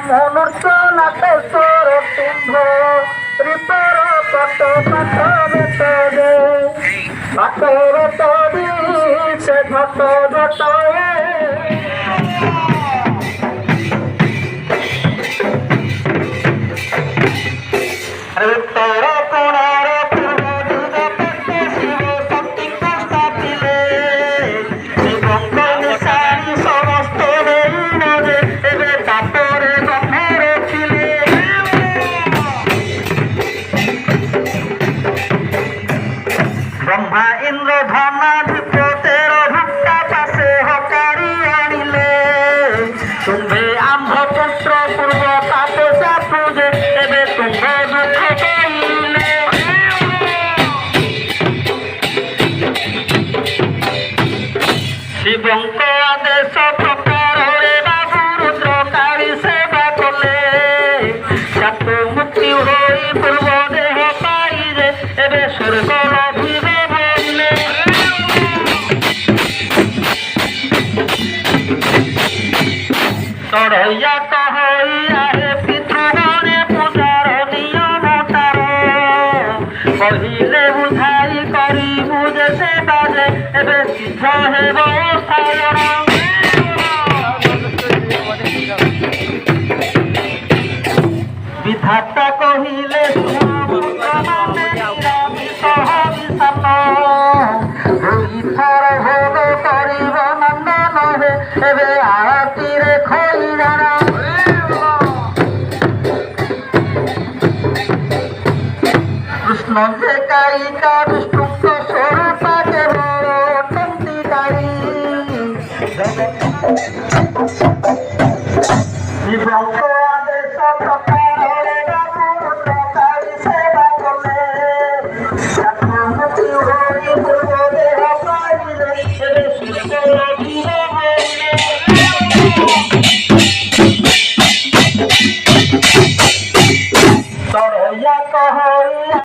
মনুষ্যনাথেশ্বর তুম্ভ রিপর কত পাঠ বেতদে পাঠ বেতদি সে ঘট ঘট উত্তর কোণার পূর্ব দিগ পথে শিব শক্তিকে স্থাপিলে শিবঙ্ক নিশানি সমস্ত নদে এবে তাপরে গম্ভীর ছিলে ব্রহ্মা ইন্দ্র ধনাধিপতের ভুক্তা পাশে হকারি আনিলে তুম্ভে আম্ভপুত্র পূর্ব তাপসা পূজে এবে তুম্ভ দুঃখ কইলে শিবঙ্ক আদেশ প্রকার বাবু রুদ্রকারী সেবা কলে সাত মুক্তি হই পূর্ব দেহ পাইলে এবে স্বর্গ লভিবে বলিলে চড়ইয়া কহইয়া হে পিতৃগণে পূজার নিয়ম তার কহিলে বুঝাই করি বুঝে সে বাজে এবে সিদ্ধ হেব সায়ন বিধাতা কহিলে দুইথর ভোগ করিব নন্দন হে এবে আরতিরে খৈরারা কৃষ্ণ যে কায়িকা বিষ্ণুঙ্ক স্বরূপা কেবল অটন্তিকারী শিবঙ্ক